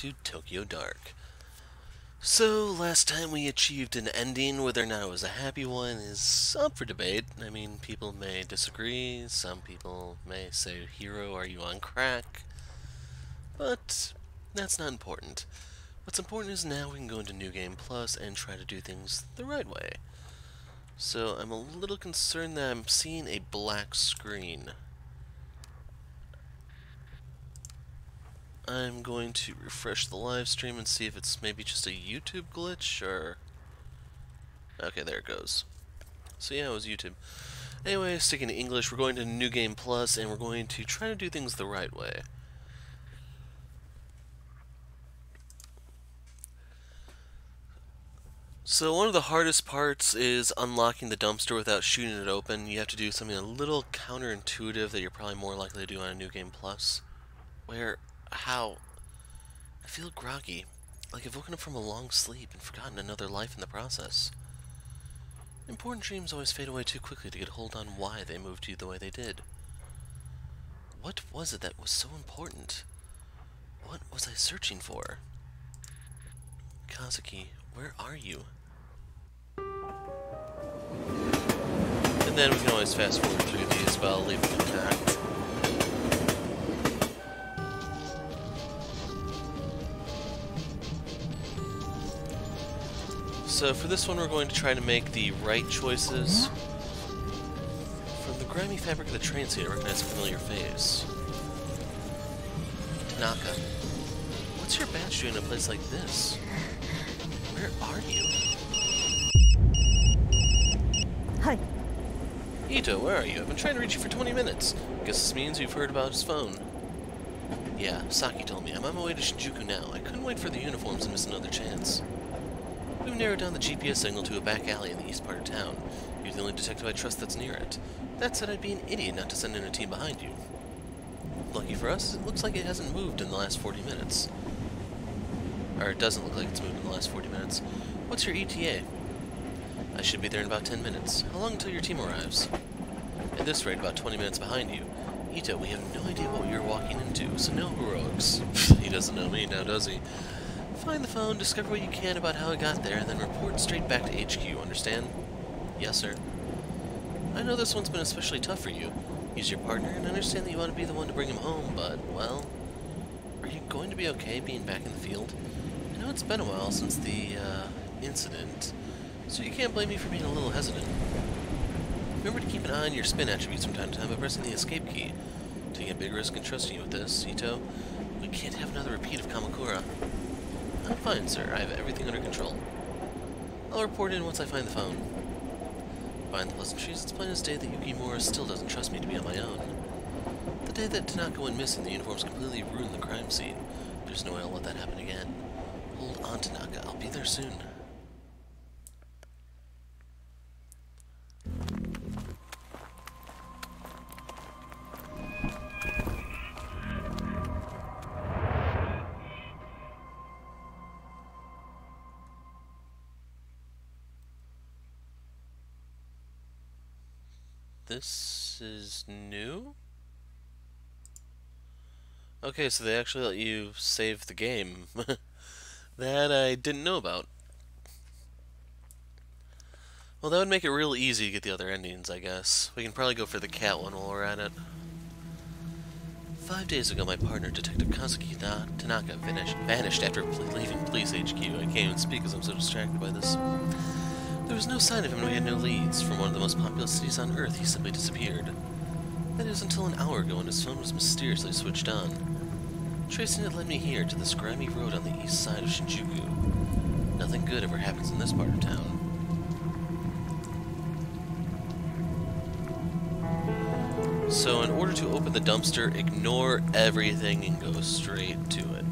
to Tokyo Dark. So, last time we achieved an ending, whether or not it was a happy one is up for debate. I mean, people may disagree, some people may say, Hero, are you on crack? But that's not important. What's important is now we can go into New Game Plus and try to do things the right way. So, I'm a little concerned that I'm seeing a black screen. I'm going to refresh the live stream and see if it's maybe just a YouTube glitch, or... Okay, there it goes. So yeah, it was YouTube. Anyway, sticking to English, we're going to New Game Plus, and we're going to try to do things the right way. So one of the hardest parts is unlocking the dumpster without shooting it open. You have to do something a little counterintuitive that you're probably more likely to do on a New Game Plus. How? I feel groggy, like I've woken up from a long sleep and forgotten another life in the process. Important dreams always fade away too quickly to get a hold on why they moved you the way they did. What was it that was so important? What was I searching for? Kazuki, where are you? And then we can always fast forward through these while leaving them intact. So for this one, we're going to try to make the right choices. From the grimy fabric of the train scene, I recognize a familiar face. Tanaka, what's your badge doing in a place like this? Where are you? Hi. Ito, where are you? I've been trying to reach you for 20 minutes. Guess this means you've heard about his phone. Yeah, Saki told me. I'm on my way to Shinjuku now. I couldn't wait for the uniforms and miss another chance. We've narrowed down the GPS signal to a back alley in the east part of town. You're the only detective I trust that's near it. That said, I'd be an idiot not to send in a team behind you. Lucky for us, it looks like it hasn't moved in the last 40 minutes. Or it doesn't look like it's moved in the last 40 minutes. What's your ETA? I should be there in about 10 minutes. How long until your team arrives? At this rate, about 20 minutes behind you. Ito, we have no idea what you're walking into, so no heroics. He doesn't know me now, does he? Find the phone, discover what you can about how it got there, and then report straight back to HQ, understand? Yes, sir. I know this one's been especially tough for you. He's your partner, and I understand that you want to be the one to bring him home, but, well... Are you going to be okay being back in the field? I know it's been a while since the, incident, so you can't blame me for being a little hesitant. Remember to keep an eye on your spin attributes from time to time by pressing the escape key. Taking a big risk and trusting you with this, Ito. We can't have another repeat of Kamakura. I'm fine, sir. I have everything under control. I'll report in once I find the phone. Behind the pleasantries, it's plain as day that Yukimura still doesn't trust me to be on my own. The day that Tanaka went missing, the uniforms completely ruined the crime scene. There's no way I'll let that happen again. Hold on, Tanaka. I'll be there soon. This is new? Okay, so they actually let you save the game. That I didn't know about. Well, that would make it real easy to get the other endings, I guess. We can probably go for the cat one while we're at it. 5 days ago, my partner, Detective Kazuki Tanaka, vanished after leaving Police HQ. I can't even speak because I'm so distracted by this. There was no sign of him and we had no leads. From one of the most populous cities on Earth, he simply disappeared. That is until an hour ago when his phone was mysteriously switched on. Tracing it led me here to this grimy road on the east side of Shinjuku. Nothing good ever happens in this part of town. So in order to open the dumpster, ignore everything and go straight to it.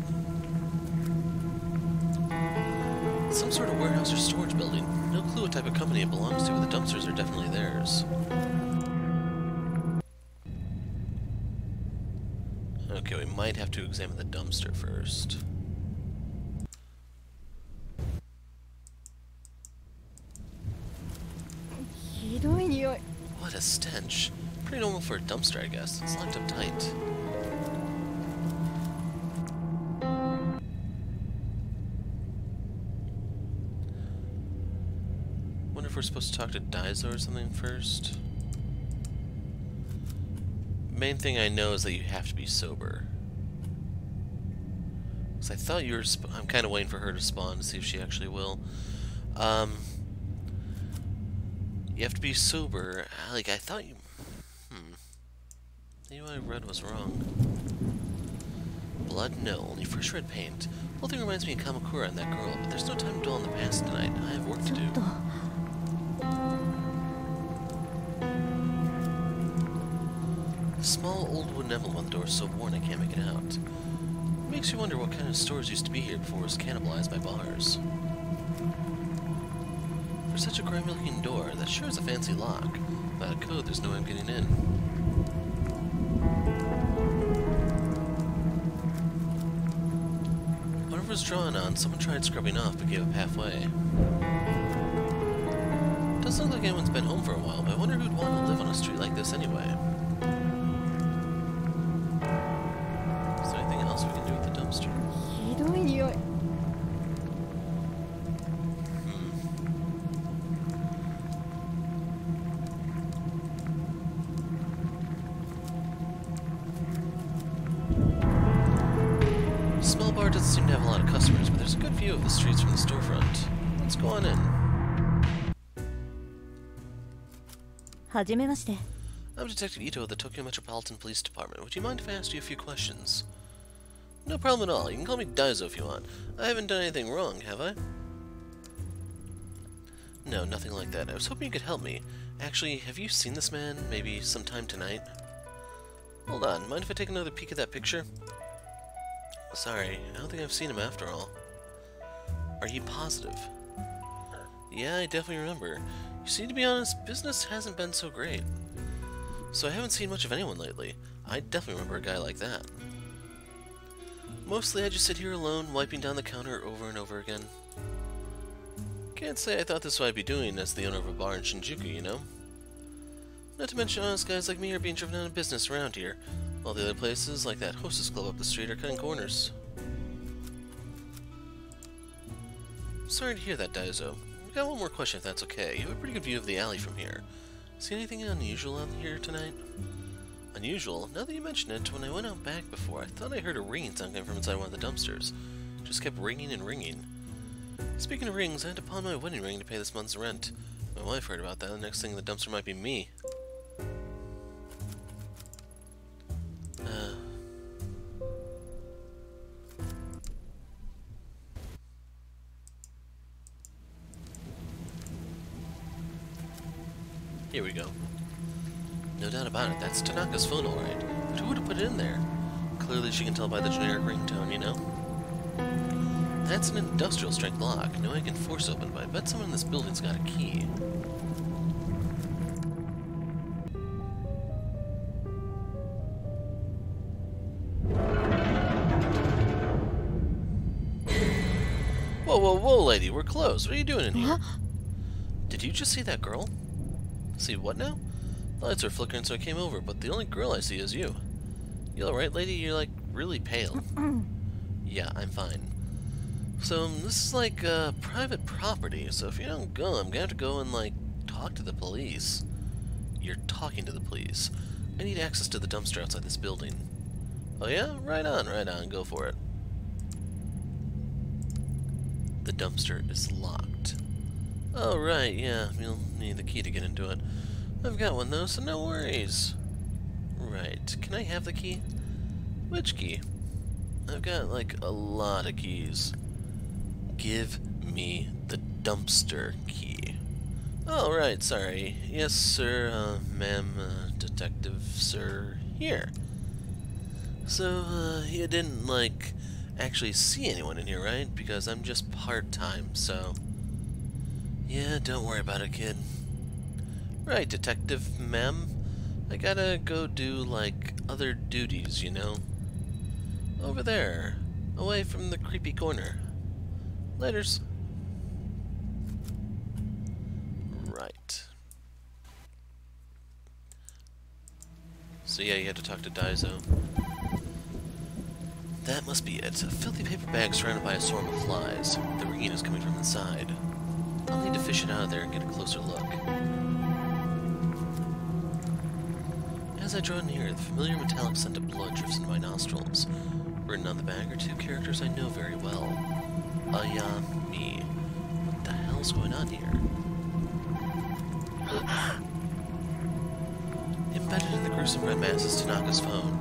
Some sort of warehouse or storage building. No clue what type of company it belongs to, but the dumpsters are definitely theirs. Okay, we might have to examine the dumpster first. What a stench. Pretty normal for a dumpster, I guess. It's locked up tight. if we're supposed to talk to Daiso or something first. Main thing I know is that you have to be sober. Because I thought you were... I'm kind of waiting for her to spawn to see if she actually will. You have to be sober. Like, I thought you... Maybe what I read was wrong. Blood? No. Only fresh red paint. The whole thing reminds me of Kamakura and that girl, but there's no time to dwell on the past tonight. I have work to do. The small old wooden emblem on the door is so worn I can't make it out. It makes you wonder what kind of stores used to be here before it was cannibalized by bars. For such a grimy looking door, that sure is a fancy lock. Without a code, there's no way of getting in. Whatever was drawn on, someone tried scrubbing off but gave up halfway. Doesn't look like anyone's been home for a while, but I wonder who'd want to live on a street like this anyway. Is there anything else we can do with the dumpster? Small bar doesn't seem to have a lot of customers, but there's a good view of the streets from the storefront. Let's go on in. I'm Detective Ito of the Tokyo Metropolitan Police Department. Would you mind if I asked you a few questions? No problem at all. You can call me Daiso if you want. I haven't done anything wrong, have I? No, nothing like that. I was hoping you could help me. Actually, have you seen this man? Maybe sometime tonight? Hold on. Mind if I take another peek at that picture? Sorry, I don't think I've seen him after all. Are you positive? Yeah, I definitely remember. You see, to be honest, business hasn't been so great. So I haven't seen much of anyone lately. I definitely remember a guy like that. Mostly I just sit here alone, wiping down the counter over and over again. Can't say I thought this is what I'd be doing as the owner of a bar in Shinjuku, you know? Not to mention honest guys like me are being driven out of business around here, while the other places, like that hostess club up the street, are cutting corners. Sorry to hear that, Daiso. I've got one more question if that's okay. You have a pretty good view of the alley from here. See anything unusual out here tonight? Unusual? Now that you mention it, when I went out back before, I thought I heard a ringing sound coming from inside one of the dumpsters. It just kept ringing and ringing. Speaking of rings, I had to pawn my wedding ring to pay this month's rent. My wife heard about that. The next thing in the dumpster might be me. Here we go. No doubt about it, that's Tanaka's phone alright. But who would have put it in there? Clearly she can tell by the generic ringtone, you know? That's an industrial strength lock. No way I can force open, but I bet someone in this building's got a key. Whoa, whoa, whoa, lady, we're closed. What are you doing in here? Did you just see that girl? See what now? The lights are flickering, so I came over, but the only girl I see is you. You alright, lady? You're, like, really pale. Yeah, I'm fine. So, this is, like, private property, so if you don't go, I'm gonna have to go and, like, talk to the police. You're talking to the police. I need access to the dumpster outside this building. Oh yeah? Right on, go for it. The dumpster is locked. Oh, right, yeah, you'll need the key to get into it. I've got one, though, so no worries. Right, can I have the key? Which key? I've got, like, a lot of keys. Give me the dumpster key. Oh, right, sorry. Yes, sir, ma'am, detective, sir. Here. So, you didn't, like, actually see anyone in here, right? Because I'm just part-time, so... Yeah, don't worry about it, kid. Right, detective, ma'am. I gotta go do, like, other duties, you know? Over there. Away from the creepy corner. Laters. Right. So yeah, you had to talk to Daiso. That must be it. A filthy paper bag surrounded by a swarm of flies. The ringing is coming from inside. I'll need to fish it out of there and get a closer look. As I draw near, the familiar metallic scent of blood drifts into my nostrils. Written on the bag are two characters I know very well. Me. What the hell's going on here? Embedded in the gruesome red mass is Tanaka's phone.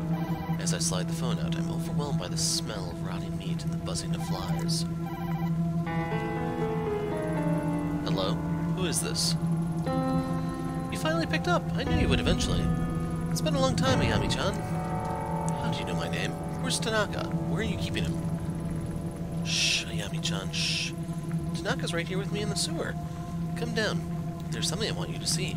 As I slide the phone out, I'm overwhelmed by the smell of rotting meat and the buzzing of flies. Hello? Who is this? You finally picked up. I knew you would eventually. It's been a long time, Ayami-chan. How do you know my name? Where's Tanaka? Where are you keeping him? Shh, Ayami-chan, shh. Tanaka's right here with me in the sewer. Come down. There's something I want you to see.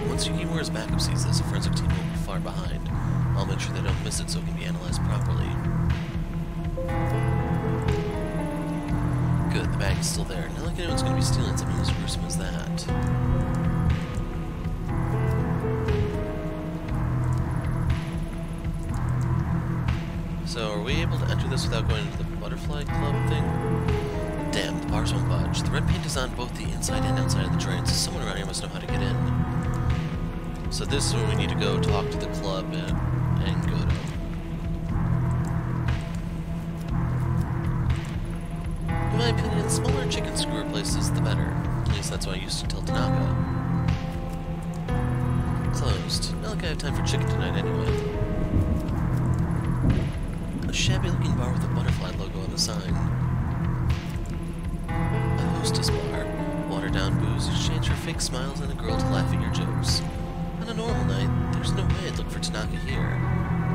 Once Yukimura's backup sees this, a forensic team will be far behind. I'll make sure they don't miss it so it can be analyzed properly. Good, the bag is still there. Not like anyone's going to be stealing something as gruesome as that. So, are we able to enter this without going into the butterfly club thing? Damn, the bars won't budge. The red paint is on both the inside and outside of the drain, so someone around here must know how to get in. So this is where we need to go talk to the club and go to. In my opinion, the smaller chicken skewer places, the better. At least that's what I used to tell Tanaka. Closed. Not like I have time for chicken tonight anyway. A shabby-looking bar with a butterfly logo on the sign. A hostess bar. Watered-down booze, exchange for fake smiles, and a girl to laugh at your jokes. On a normal night, there's no way I'd look for Tanaka here.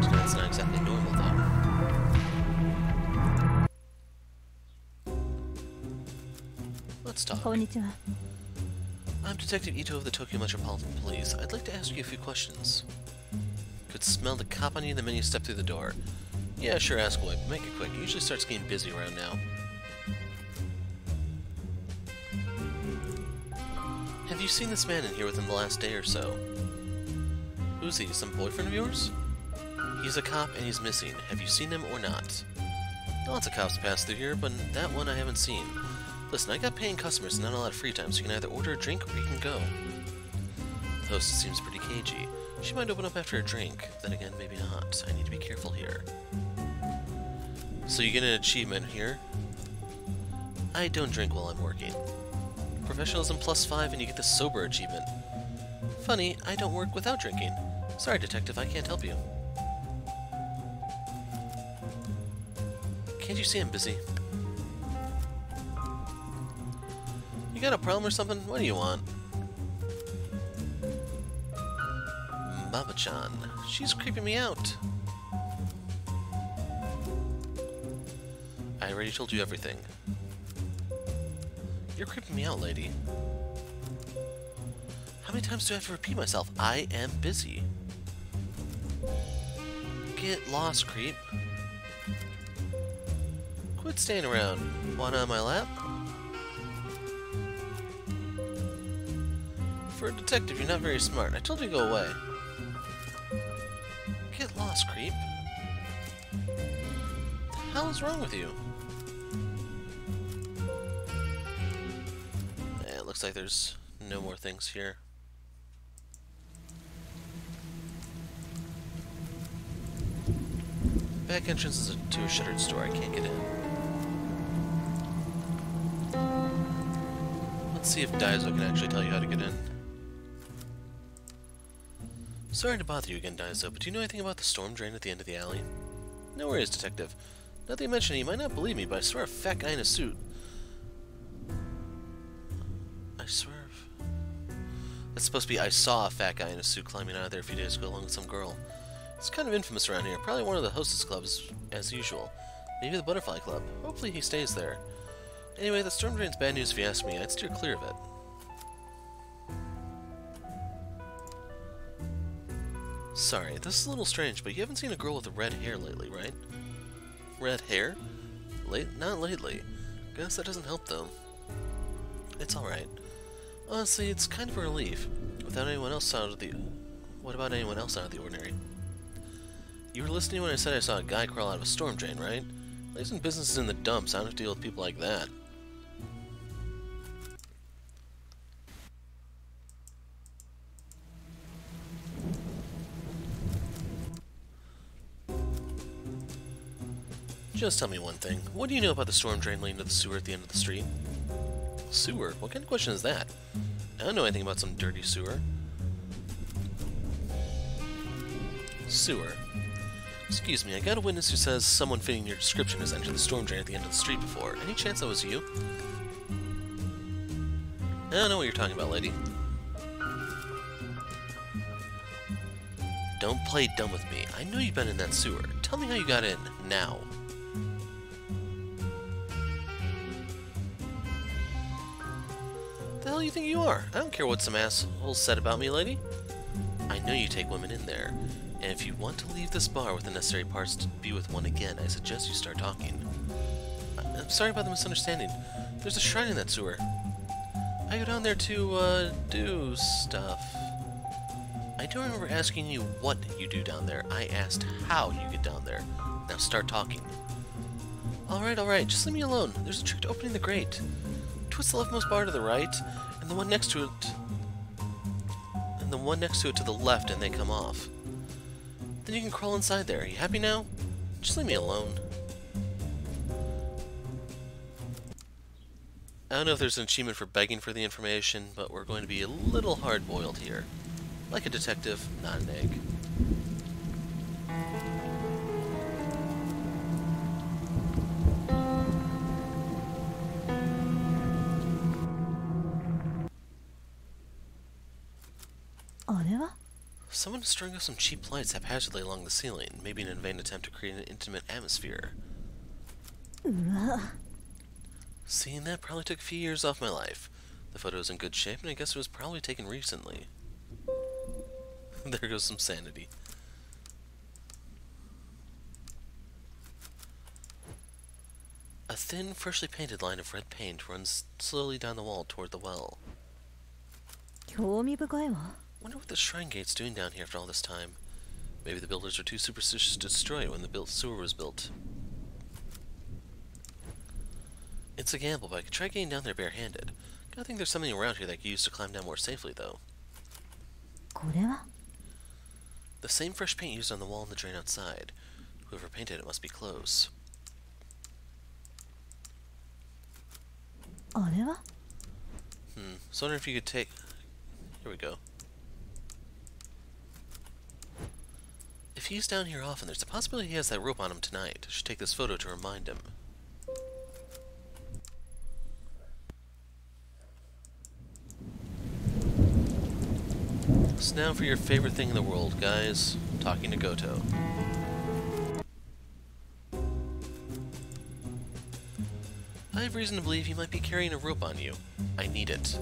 Tonight's not exactly normal, though. Let's talk. Konnichiwa. I'm Detective Ito of the Tokyo Metropolitan Police. I'd like to ask you a few questions. Could smell the cop on you the minute you step through the door. Yeah, sure, ask away, but make it quick. It usually starts getting busy around now. Have you seen this man in here within the last day or so? Who's he? Some boyfriend of yours? He's a cop and he's missing. Have you seen him or not? Lots of cops pass through here, but that one I haven't seen. Listen, I got paying customers and not a lot of free time, so you can either order a drink or you can go. The hostess seems pretty cagey. She might open up after a drink. Then again, maybe not. I need to be careful here. So you get an achievement here. I don't drink while I'm working. Professionalism +5 and you get the sober achievement. Funny, I don't work without drinking. Sorry, detective, I can't help you. Can't you see I'm busy? You got a problem or something? What do you want? Baba-chan. She's creeping me out. I already told you everything. You're creeping me out, lady. How many times do I have to repeat myself? I am busy. Get lost, creep. Quit staying around. Want on my lap? For a detective, you're not very smart. I told you to go away. Get lost, creep. What the hell is wrong with you? It looks like there's no more things here. Back entrance is to a shuttered store. I can't get in. Let's see if Daiso can actually tell you how to get in. Sorry to bother you again, Daiso, but do you know anything about the storm drain at the end of the alley? No worries, detective. Now that you mention it, you might not believe me, but I swear a fat guy in a suit. I swear. That's supposed to be I saw a fat guy in a suit climbing out of there a few days ago along with some girl. It's kind of infamous around here. Probably one of the hostess clubs, as usual. Maybe the Butterfly Club. Hopefully he stays there. Anyway, the storm drain's bad news if you ask me. I'd steer clear of it. Sorry, this is a little strange, but you haven't seen a girl with red hair lately, right? Red hair? Not lately. Guess that doesn't help, though. It's alright. Honestly, it's kind of a relief. Without anyone else out of the... What about anyone else out of the ordinary? You were listening when I said I saw a guy crawl out of a storm drain, right? least in businesses in the dumps, I don't have to deal with people like that. Just tell me one thing. What do you know about the storm drain leading to the sewer at the end of the street? Sewer? What kind of question is that? I don't know anything about some dirty sewer. Sewer. Excuse me, I got a witness who says someone fitting your description has entered the storm drain at the end of the street before. Any chance that was you? I don't know what you're talking about, lady. Don't play dumb with me. I know you've been in that sewer. Tell me how you got in, now. The hell you think you are? I don't care what some asshole said about me, lady. I know you take women in there. And if you want to leave this bar with the necessary parts to be with one again, I suggest you start talking. I'm sorry about the misunderstanding. There's a shrine in that sewer. I go down there to, do stuff. I don't remember asking you what you do down there. I asked how you get down there. Now start talking. Alright, just leave me alone. There's a trick to opening the grate. Twist the leftmost bar to the right, and the one next to it... to the left, and they come off. Then you can crawl inside there. Are you happy now? Just leave me alone. I don't know if there's an achievement for begging for the information, but we're going to be a little hard-boiled here. Like a detective, not an egg. Someone is throwing up some cheap lights haphazardly along the ceiling, maybe in a vain attempt to create an intimate atmosphere. Seeing that probably took a few years off my life. The photo is in good shape, and I guess it was probably taken recently. There goes some sanity. A thin, freshly painted line of red paint runs slowly down the wall toward the well. Wonder what the shrine gate's doing down here after all this time. Maybe the builders were too superstitious to destroy it when the sewer was built. It's a gamble, but I could try getting down there barehanded. I think there's something around here that I could use to climb down more safely, though. The same fresh paint used on the wall and the drain outside. Whoever painted it must be close. So I wonder if you could take... Here we go. If he's down here often, there's a possibility he has that rope on him tonight. I should take this photo to remind him. So now for your favorite thing in the world, guys. Talking to Goto. I have reason to believe you might be carrying a rope on you. I need it.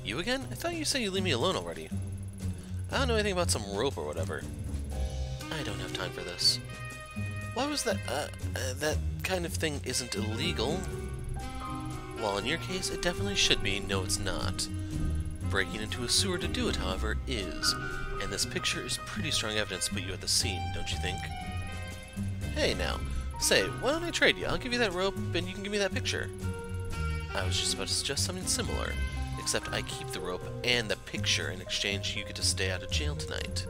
You again? I thought you said you'd leave me alone already. I don't know anything about some rope or whatever. I don't have time for this. Why was that, that kind of thing isn't illegal? While in your case, it definitely should be, no it's not. Breaking into a sewer to do it, however, is. And this picture is pretty strong evidence to put you at the scene, don't you think? Hey now, say, why don't I trade you? I'll give you that rope, and you can give me that picture. I was just about to suggest something similar, except I keep the rope and the picture in exchange you get to stay out of jail tonight.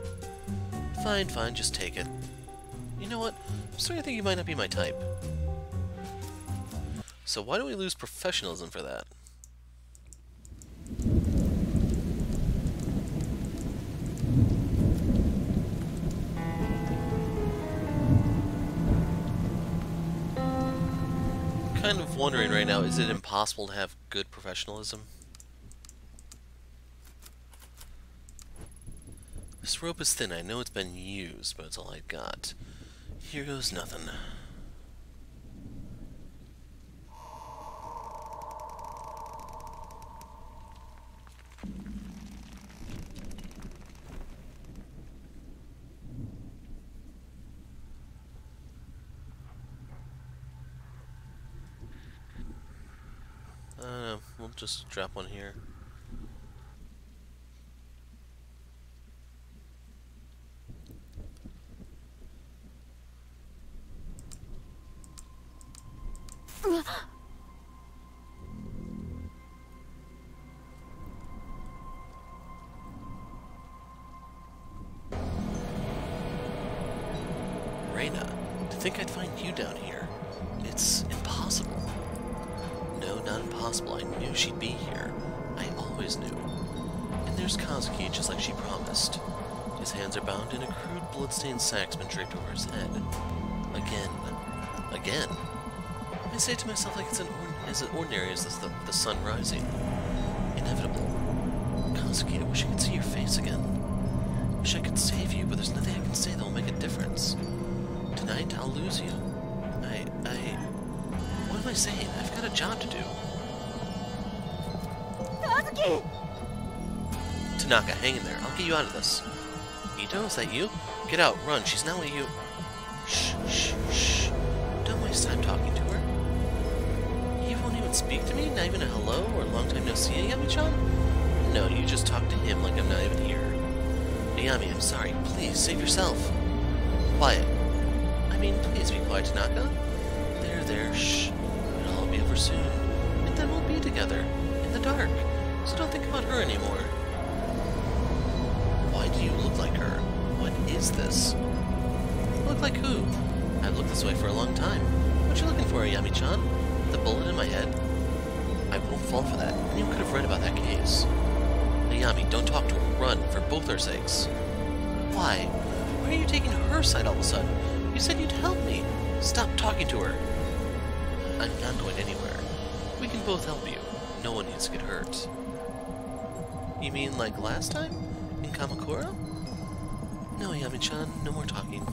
Fine, just take it. You know what? I'm starting to think you might not be my type. So why don't we lose professionalism for that? Kind of wondering right now, is it impossible to have good professionalism? This rope is thin. I know it's been used, but it's all I got. Here goes nothing. We'll just drop one here. Reina, to think I'd find you down here. It's impossible. No, not impossible. I knew she'd be here. I always knew. And there's Kazuki, just like she promised. His hands are bound in a crude blood-stained sack's been draped over his head. Again. Again. I say to myself like it's as ordinary as the sun rising. Inevitable. Kazuki, I wish I could see your face again. Wish I could save you, but there's nothing I can say that will make a difference. Tonight, I'll lose you. What am I saying? I've got a job to do. Kazuki! Tanaka, hang in there. I'll get you out of this. Ito, is that you? Get out, run. She's not what you... Shh, shh, shh. Don't waste time talking to her. You won't even speak to me? Not even a hello or a long time no see, Ayami-chan? No, you just talk to him like I'm not even here. Ayami, I'm sorry. Please, save yourself. Quiet. I mean, please be quiet, Tanaka. There, shh. It'll all be over soon. And then we'll be together. In the dark. So don't think about her anymore. Why do you look like her? What is this? Look like who? I've looked this way for a long time. What you looking for, Ayami-chan? The bullet in my head? I won't fall for that. Anyone could have read about that case. Ayami, don't talk to her. Run, for both our sakes. Why? Why are you taking her side all of a sudden? You said you'd help me. Stop talking to her. I'm not going anywhere. We can both help you. No one needs to get hurt. You mean like last time? In Kamakura? No, Ayami-chan, no more talking.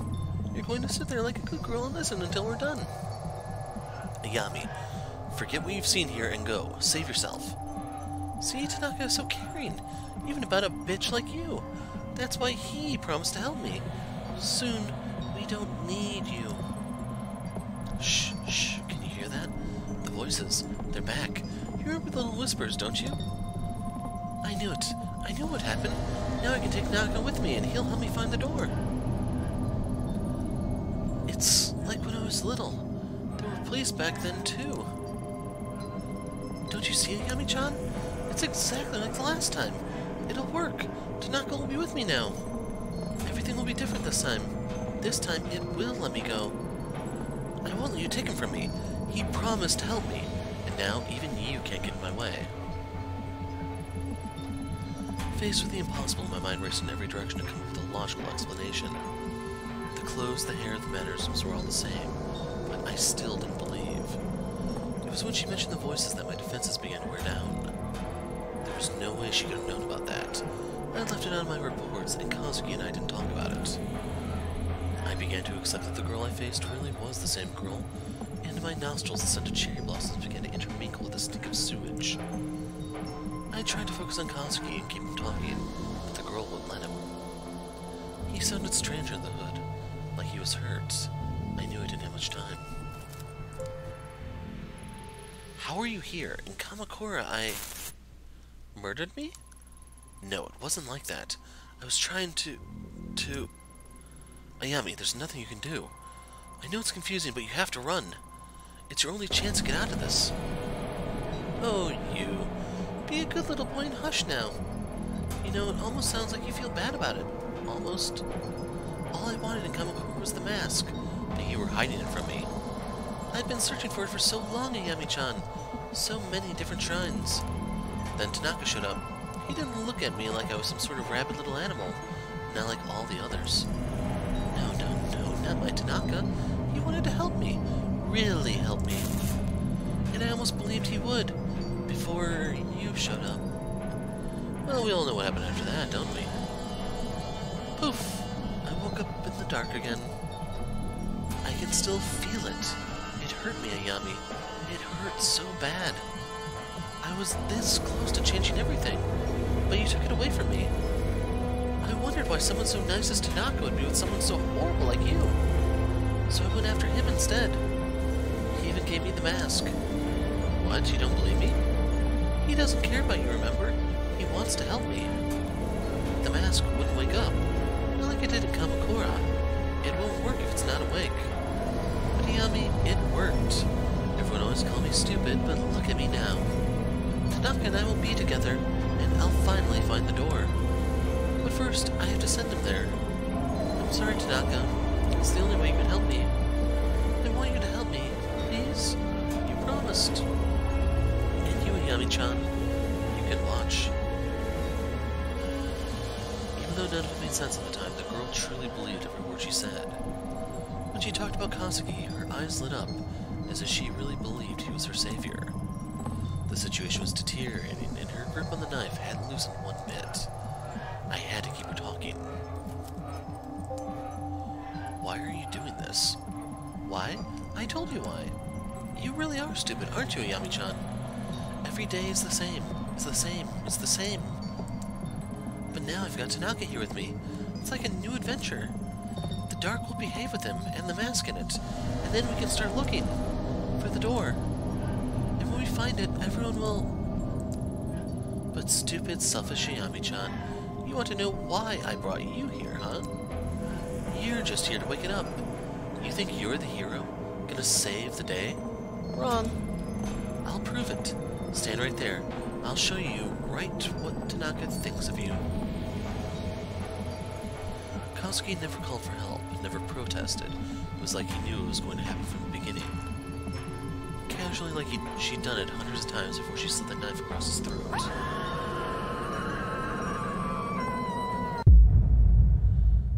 You're going to sit there like a good girl and listen until we're done. Ayami, forget what you've seen here and go. Save yourself. See, Tanaka is so caring, even about a bitch like you. That's why he promised to help me. Soon, we don't need you. Shh, shh, can you hear that? The voices, they're back. You remember the little whispers, don't you? I knew it. I knew what happened. Now I can take Naka with me and he'll help me find the door. It's like when I was little. There were police back then, too. Don't you see, Ayami-chan? It's exactly like the last time. It'll work. Tanaka will be with me now. Everything will be different this time. This time, it will let me go. I won't let you take him from me. He promised to help me. And now, even you can't get in my way. Faced with the impossible, my mind raced in every direction to come up with a logical explanation. The clothes, the hair, the mannerisms were all the same, but I still didn't believe. It was when she mentioned the voices that my defenses began to wear down. There was no way she could have known about that. I had left it on my reports, and Kazuki and I didn't talk about it. I began to accept that the girl I faced really was the same girl, and in my nostrils the scent of cherry blossoms began to intermingle with the stink of sewage. I tried to focus on Kazuki and keep him talking, but the girl wouldn't let him. He sounded strange in the hood, like he was hurt. I knew I didn't have much time. How are you here? In Kamakura, Murdered me? No, it wasn't like that. I was trying to... Ayami, there's nothing you can do. I know it's confusing, but you have to run. It's your only chance to get out of this. Oh, you. Be a good little boy and hush now. You know, it almost sounds like you feel bad about it. Almost. All I wanted in Kamakura was the mask, but you were hiding it from me. I'd been searching for it for so long, Ayami-chan. So many different shrines. Then Tanaka showed up. He didn't look at me like I was some sort of rabid little animal, not like all the others. No, not my Tanaka. He wanted to help me. Really help me. And I almost believed he would, before you showed up. Well, we all know what happened after that, don't we? Poof! I woke up in the dark again. I can still feel it. It hurt me, Ayami. It hurt so bad. I was this close to changing everything, but you took it away from me. I wondered why someone so nice as Tanaka would be with someone so horrible like you. So I went after him instead. He even gave me the mask. What, you don't believe me? He doesn't care about you, remember? He wants to help me. The mask wouldn't wake up. Not like it did in Kamakura. It won't work if it's not awake. But Ayami, it worked. Everyone always called me stupid, but look at me now. Tanaka and I will be together, and I'll finally find the door. But first, I have to send him there. I'm sorry, Tanaka. It's the only way you can help me. I want you to help me, please. You promised. And you, Yami-chan, you can watch. Even though none of it made sense at the time, the girl truly believed every word she said. When she talked about Katsuki, her eyes lit up, as if she really believed he was her savior. The situation was deteriorating, and her grip on the knife hadn't loosened one bit. I had to keep her talking. Why are you doing this? Why? I told you why. You really are stupid, aren't you, Yami-chan? Every day is the same. It's the same. It's the same. But now I've got Tanaka here with me. It's like a new adventure. The dark will behave with him, and the mask in it. And then we can start looking for the door. And when we find it, everyone will... But stupid, selfish Yami-chan, you want to know why I brought you here, huh? You're just here to wake it up. You think you're the hero? Gonna save the day? Wrong. I'll prove it. Stand right there. I'll show you right what Tanaka thinks of you. Katsuki never called for help, never protested. It was like he knew it was going to happen from the beginning. Casually, like she'd done it hundreds of times before she slit the knife across his throat.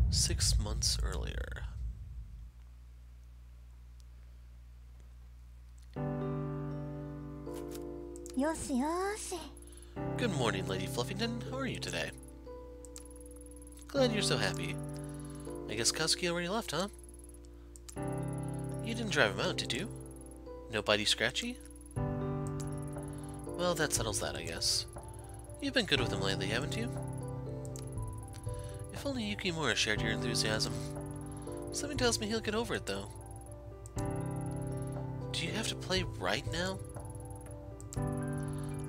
6 months earlier. Good morning, Lady Fluffington. How are you today? Glad you're so happy. I guess Katsuki already left, huh? You didn't drive him out, did you? No bitey scratchy? Well, that settles that, I guess. You've been good with him lately, haven't you? If only Yukimura shared your enthusiasm. Something tells me he'll get over it, though. Do you have to play right now?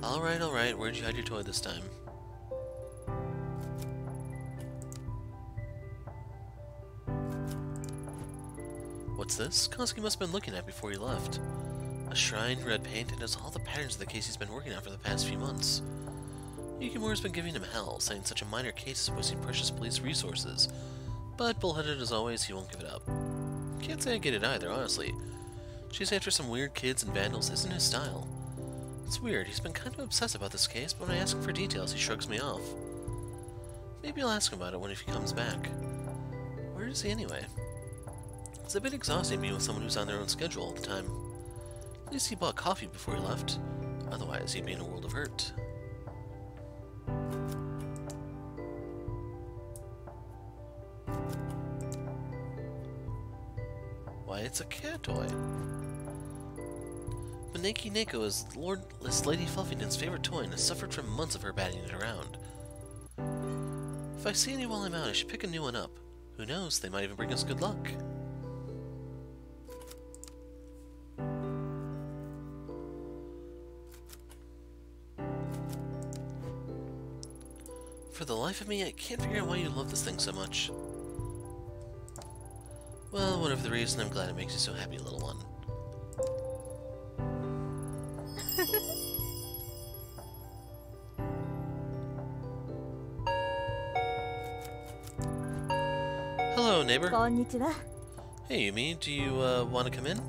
Alright, where'd you hide your toy this time? What's this? Katsuki must have been looking at before he left. A shrine, red paint, and has all the patterns of the case he's been working on for the past few months. Yukimura's been giving him hell, saying such a minor case is wasting precious police resources. But bullheaded as always, he won't give it up. Can't say I get it either, honestly. Chasing after some weird kids and vandals isn't his style. It's weird, he's been kind of obsessed about this case, but when I ask him for details, he shrugs me off. Maybe I'll ask him about it when he comes back. Where is he anyway? It's a bit exhausting being with someone who's on their own schedule all the time. At least he bought coffee before he left. Otherwise, he'd be in a world of hurt. Why, it's a cat toy. Maneki Neko is Lady Fluffington's favorite toy and has suffered from months of her batting it around. If I see any while I'm out, I should pick a new one up. Who knows, they might even bring us good luck. For the life of me, I can't figure out why you love this thing so much. Well, whatever the reason, I'm glad it makes you so happy, little one. Hello, neighbor. Konnichiwa. Hey, Yumi, do you, want to come in?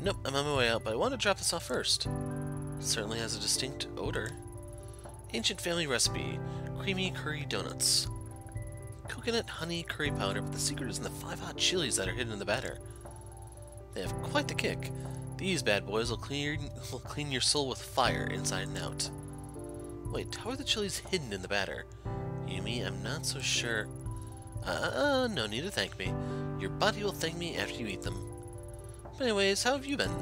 Nope, I'm on my way out, but I want to drop this off first. It certainly has a distinct odor. Ancient family recipe, creamy curry donuts. Coconut, honey, curry powder, but the secret is in the 5 hot chilies that are hidden in the batter. They have quite the kick. These bad boys will clean your soul with fire inside and out. Wait, how are the chilies hidden in the batter? Yumi, I'm not so sure. No need to thank me. Your body will thank me after you eat them. But anyways, how have you been?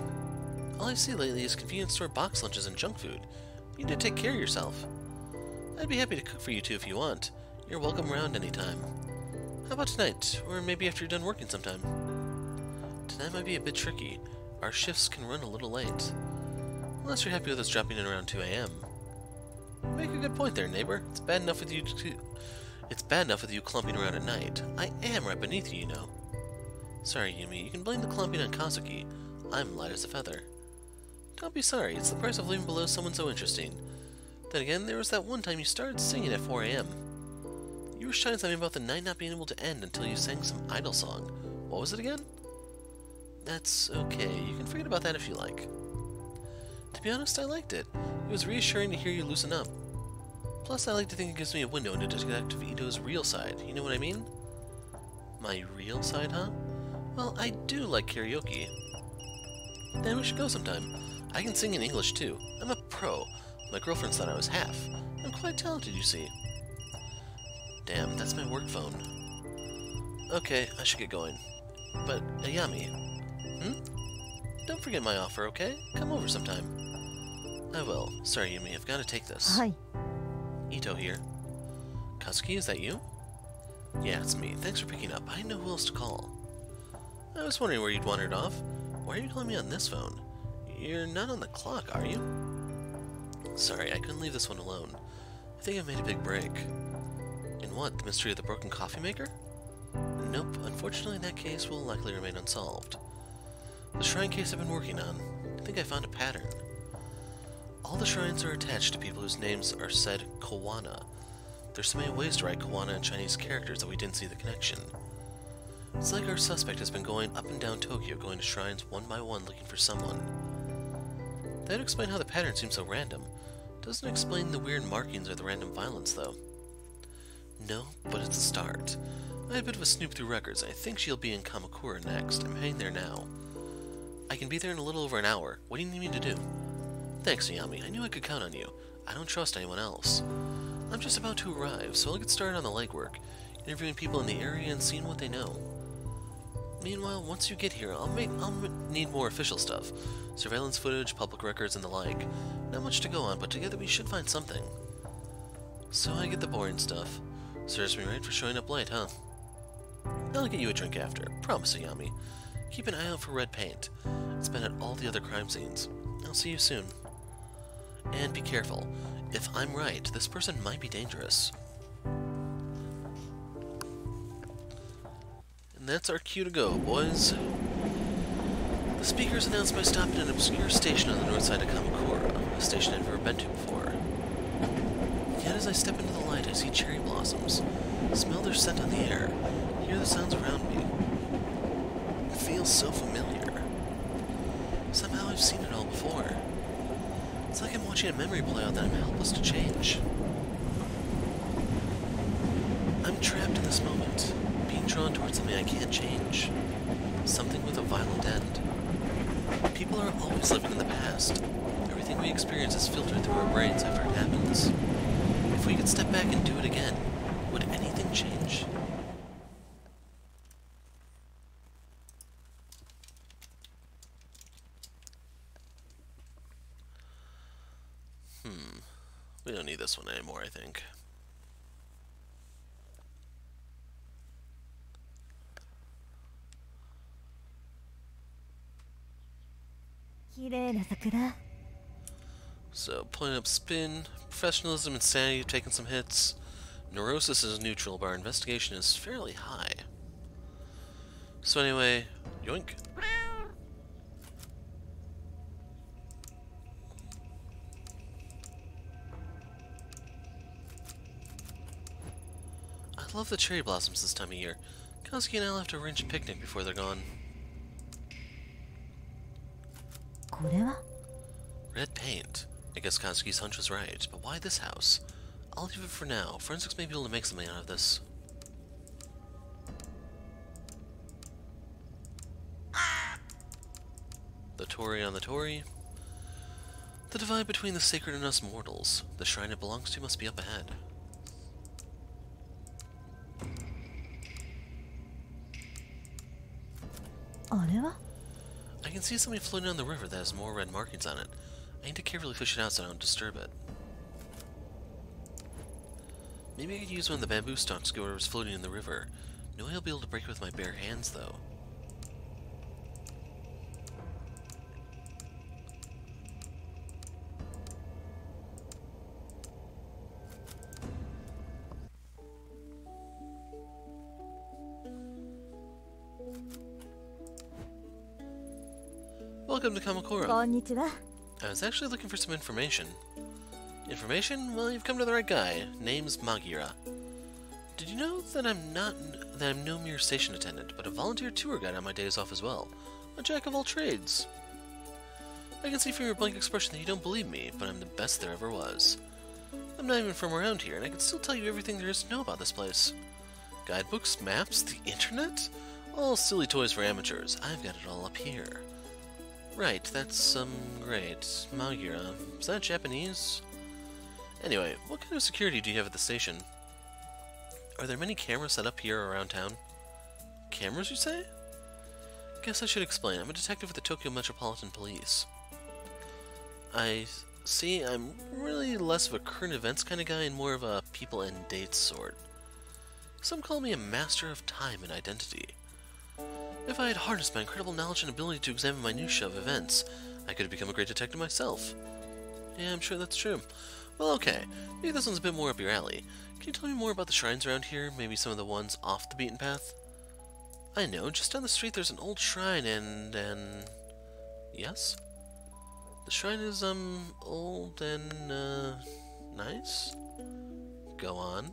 All I see lately is convenience store box lunches and junk food. You need to take care of yourself. I'd be happy to cook for you two if you want. You're welcome around anytime. How about tonight? Or maybe after you're done working sometime? Tonight might be a bit tricky. Our shifts can run a little late. Unless you're happy with us dropping in around 2 AM. You make a good point there, neighbor. It's bad enough with you clumping around at night. I am right beneath you, you know. Sorry, Yumi. You can blame the clumping on Katsuki. I'm light as a feather. Don't be sorry. It's the price of living below someone so interesting. Then again, there was that one time you started singing at 4 AM. You were shouting something about the night not being able to end until you sang some idle song. What was it again? That's okay. You can forget about that if you like. To be honest, I liked it. It was reassuring to hear you loosen up. Plus, I like to think it gives me a window into Detective Ito's real side. You know what I mean? My real side, huh? Well, I do like karaoke. Then we should go sometime. I can sing in English, too. I'm a pro. My girlfriend thought I was half. I'm quite talented, you see. Damn, that's my work phone. Okay, I should get going. But, Ayami... Don't forget my offer, okay? Come over sometime. I will. Sorry, Yumi, I've got to take this. Hi. Ito here. Kazuki, is that you? Yeah, it's me. Thanks for picking up. I didn't know who else to call. I was wondering where you'd wandered off. Why are you calling me on this phone? You're not on the clock, are you? Sorry, I couldn't leave this one alone. I think I've made a big break. In what? The mystery of the broken coffee maker? Nope. Unfortunately, that case will likely remain unsolved. The shrine case I've been working on. I think I found a pattern. All the shrines are attached to people whose names are said Kawana. There's so many ways to write Kawana in Chinese characters that we didn't see the connection. It's like our suspect has been going up and down Tokyo, going to shrines one by one looking for someone. That would explain how the pattern seems so random. Doesn't explain the weird markings or the random violence, though. No, but it's a start. I had a bit of a snoop through records. I think she'll be in Kamakura next. I'm heading there now. I can be there in a little over an hour. What do you need me to do? Thanks, Ayami. I knew I could count on you. I don't trust anyone else. I'm just about to arrive, so I'll get started on the legwork, interviewing people in the area and seeing what they know. Meanwhile, once you get here, I'll need more official stuff. Surveillance footage, public records, and the like. Not much to go on, but together we should find something. So I get the boring stuff. Serves me right for showing up late, huh? I'll get you a drink after. Promise, Ayami. Keep an eye out for red paint. It's been at all the other crime scenes. I'll see you soon. And be careful. If I'm right, this person might be dangerous. And that's our cue to go, boys. The speakers announced my stop at an obscure station on the north side of Kamakura, a station I've never been to before. Yet as I step into the light, I see cherry blossoms, smell their scent on the air, hear the sounds around me. It feels so familiar. Somehow I've seen it all before. It's like I'm watching a memory play out that I'm helpless to change. I'm trapped in this moment, being drawn towards something I can't change. Something with a violent end. People are always living in the past. Everything we experience is filtered through our brains after it happens. If we could step back and do it again, would anything change? We don't need this one anymore, I think. So, pulling up spin, professionalism and sanity have taken some hits. Neurosis is neutral, but our investigation is fairly high. So anyway, yoink. I love the cherry blossoms this time of year. Kazuki and I'll have to arrange a picnic before they're gone. Red paint. I guess Kazuki's hunch was right, but why this house? I'll leave it for now. Forensics may be able to make something out of this. The Torii on the Torii. The divide between the sacred and us mortals. The shrine it belongs to must be up ahead. I can see something floating on the river that has more red markings on it. I need to carefully fish it out so I don't disturb it. Maybe I could use one of the bamboo stalks to get whatever's floating in the river. No way I'll be able to break it with my bare hands, though. Welcome to Kamakura. I was actually looking for some information. Information? Well, you've come to the right guy. Name's Magira. Did you know that that I'm no mere station attendant, but a volunteer tour guide on my days off as well. A jack of all trades. I can see from your blank expression that you don't believe me, but I'm the best there ever was. I'm not even from around here, and I can still tell you everything there is to know about this place. Guidebooks, maps, the internet? All silly toys for amateurs. I've got it all up here. Right, that's, great. Magira. Is that Japanese? Anyway, what kind of security do you have at the station? Are there many cameras set up here around town? Cameras, you say? Guess I should explain. I'm a detective with the Tokyo Metropolitan Police. I see, I'm really less of a current events kind of guy and more of a people and dates sort. Some call me a master of time and identity. If I had harnessed my incredible knowledge and ability to examine my new show of events, I could have become a great detective myself. Yeah, I'm sure that's true. Well, okay, maybe this one's a bit more up your alley. Can you tell me more about the shrines around here? Maybe some of the ones off the beaten path? I know, just down the street there's an old shrine and... Yes? The shrine is, old and, nice? Go on.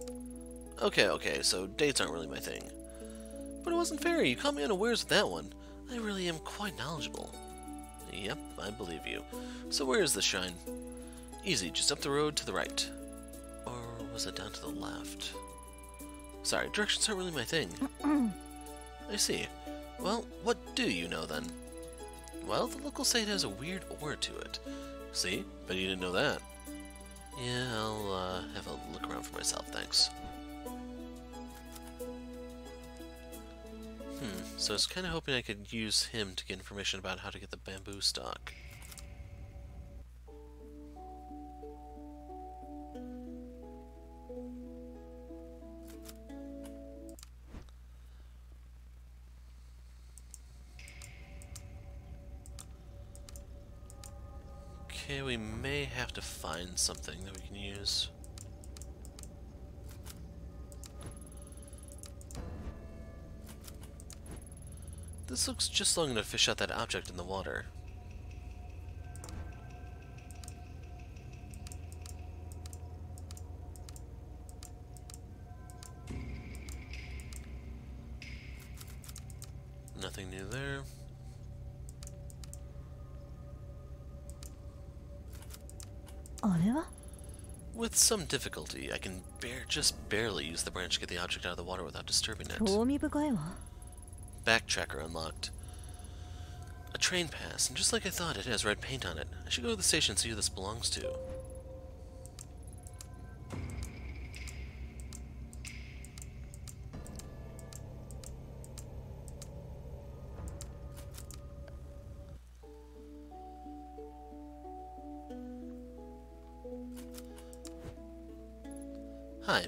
Okay, so dates aren't really my thing. But it wasn't fair, you caught me unawares with that one. I really am quite knowledgeable. Yep, I believe you. So where is the shrine? Easy, just up the road to the right. Or was it down to the left? Sorry, directions aren't really my thing. I see. Well, what do you know then? Well, the locals say it has a weird aura to it. See? Bet you didn't know that. Yeah, I'll have a look around for myself, thanks. So I was kind of hoping I could use him to get information about how to get the bamboo stock. Okay, we may have to find something that we can use. This looks just long enough to fish out that object in the water. Nothing new there. With some difficulty, I can just barely use the branch to get the object out of the water without disturbing it. Backtracker unlocked. A train pass, and just like I thought, it has red paint on it. I should go to the station and see who this belongs to. Hi.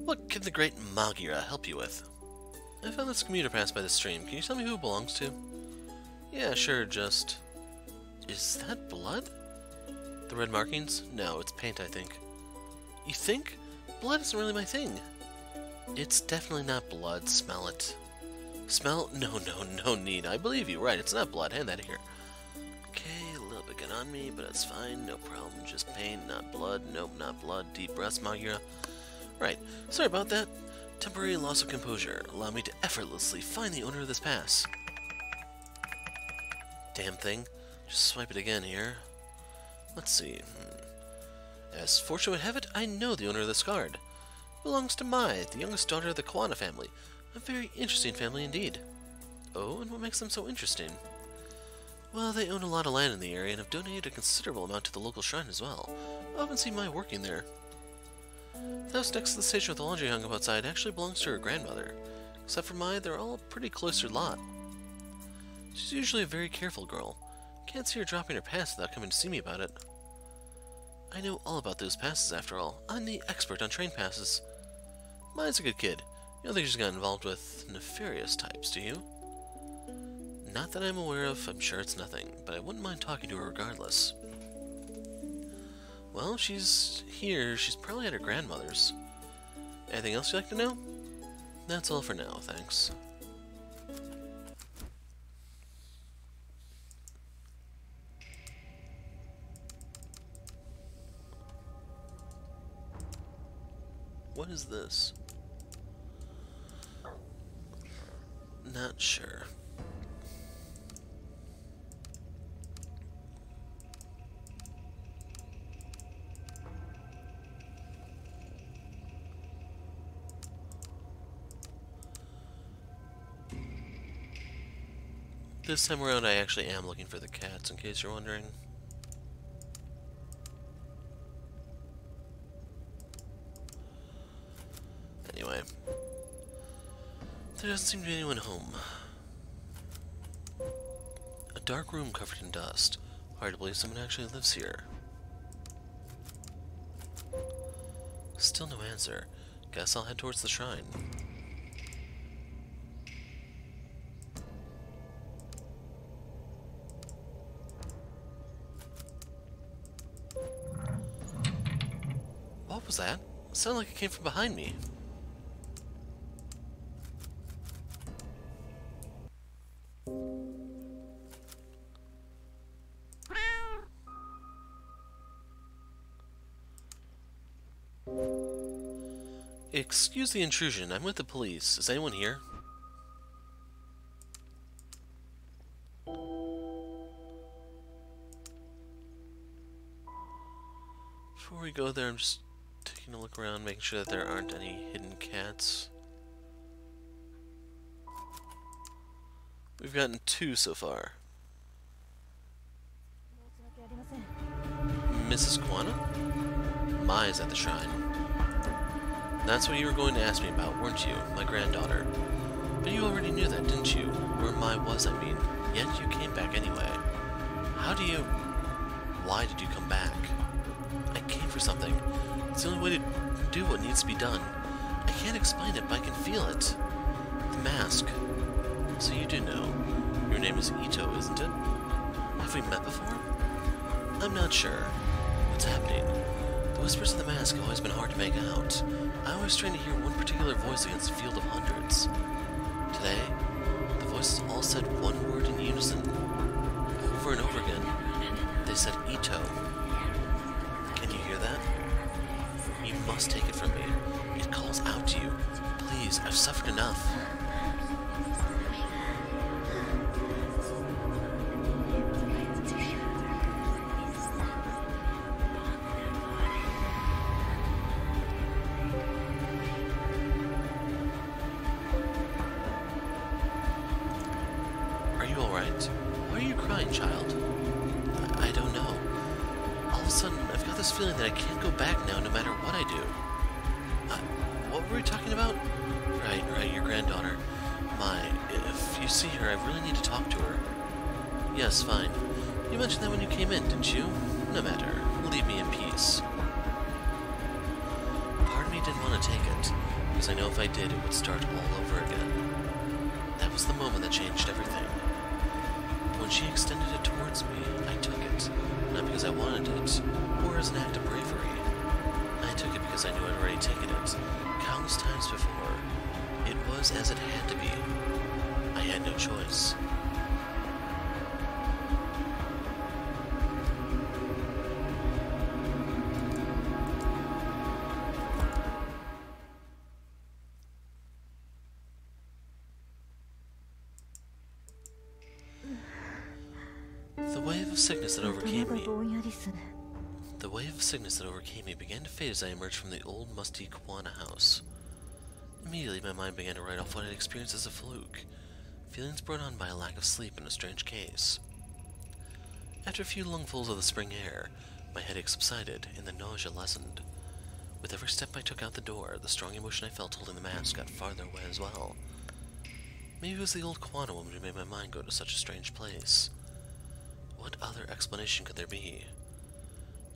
What can the great Magira help you with? I found this commuter pass by the stream. Can you tell me who it belongs to? Yeah, sure, just... Is that blood? The red markings? No, it's paint, I think. You think? Blood isn't really my thing. It's definitely not blood. Smell it. Smell? No need. I believe you. Right, it's not blood. Hand that here. Okay, a little bit getting on me, but it's fine. No problem. Just paint, not blood. Nope, not blood. Deep breaths, Magira. Right. Sorry about that. Temporary loss of composure. Allow me to effortlessly find the owner of this pass. Damn thing. Just swipe it again here. Let's see. As fortune would have it, I know the owner of this card. It belongs to Mai, the youngest daughter of the Kawana family. A very interesting family indeed. Oh, and what makes them so interesting? Well, they own a lot of land in the area and have donated a considerable amount to the local shrine as well. I often see Mai working there. The house next to the station with the laundry hung up outside actually belongs to her grandmother. Except for Mai, they're all a pretty cloistered lot. She's usually a very careful girl. Can't see her dropping her pass without coming to see me about it. I know all about those passes after all. I'm the expert on train passes. Mai's a good kid. You don't think she's got involved with nefarious types, do you? Not that I'm aware of. I'm sure it's nothing, but I wouldn't mind talking to her regardless. Well, she's here. She's probably at her grandmother's. Anything else you'd like to know? That's all for now, thanks. What is this? Not sure. This time around, I actually am looking for the cats, in case you're wondering. Anyway. There doesn't seem to be anyone home. A dark room covered in dust. Hard to believe someone actually lives here. Still no answer. Guess I'll head towards the shrine. What was that? It sounded like it came from behind me. Excuse the intrusion, I'm with the police. Is anyone here? Before we go there, I'm just taking a look around, making sure that there aren't any hidden cats. We've gotten 2 so far. Mrs. Kwana? Mai's at the shrine. That's what you were going to ask me about, weren't you? My granddaughter. But you already knew that, didn't you? Where Mai was, I mean. Yet you came back anyway. How do you... Why did you come back? I came for something. It's the only way to do what needs to be done. I can't explain it, but I can feel it. The mask. So you do know. Your name is Ito, isn't it? Have we met before? I'm not sure. What's happening? The whispers of the mask have always been hard to make out. I always try to hear one particular voice against a field of hundreds. Today, the voices all said one word in unison. Over and over again, they said Ito. Can you hear that? You must take it from me. It calls out to you. Please, I've suffered enough. Are you alright? Why are you crying, child? I don't know. All of a sudden, I've got this feeling that I can't go back now no matter what I do. What were we talking about? Right, your granddaughter. Mai, if you see her, I really need to talk to her. Yes, fine. You mentioned that when you came in, didn't you? No matter. Leave me in peace. Part of me didn't want to take it, because I know if I did, it would start all over again. That was the moment that changed everything. When she extended it towards me, I took it, not because I wanted it, or as an act of bravery. I took it because I knew I'd already taken it, countless times before. It was as it had to be. I had no choice. The wave of sickness that overcame me began to fade as I emerged from the old, musty Kwana house. Immediately, my mind began to write off what I'd experienced as a fluke, feelings brought on by a lack of sleep in a strange case. After a few lungfuls of the spring air, my headache subsided and the nausea lessened. With every step I took out the door, the strong emotion I felt holding the mask got farther away as well. Maybe it was the old Kwana woman who made my mind go to such a strange place. What other explanation could there be?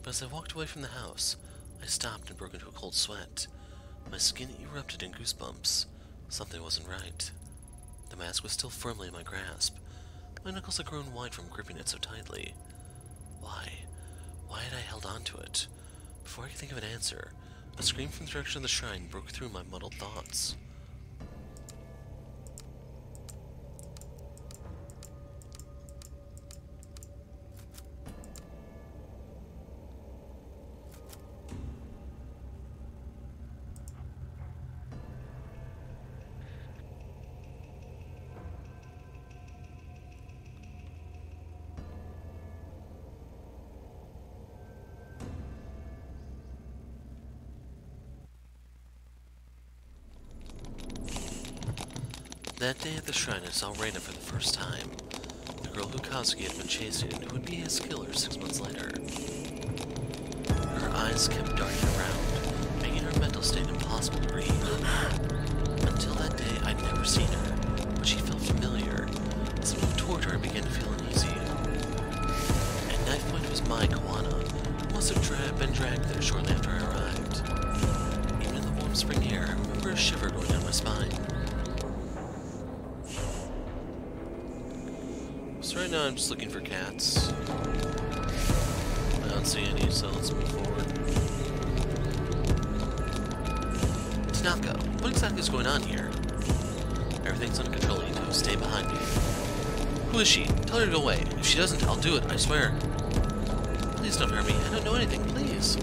But as I walked away from the house, I stopped and broke into a cold sweat. My skin erupted in goosebumps. Something wasn't right. The mask was still firmly in my grasp. My knuckles had grown wide from gripping it so tightly. Why? Why had I held on to it? Before I could think of an answer, a scream from the direction of the shrine broke through my muddled thoughts. That day at the shrine, I saw Reina for the first time. The girl who Kazuki had been chasing and who would be his killer 6 months later. Her eyes kept darting around, making her mental state impossible to read. Until that day, I'd never seen her, but she felt familiar. As I moved toward her, I began to feel uneasy. At knife point was my Koana, who must have been dragged there shortly after I arrived. Even in the warm spring air, I remember a shiver going down my spine. So right now I'm just looking for cats. I don't see any, so let's move forward. Tanaka, what exactly is going on here? Everything's under control, Ito. Stay behind me. Who is she? Tell her to go away. If she doesn't, I'll do it, I swear. Please don't hurt me. I don't know anything, please.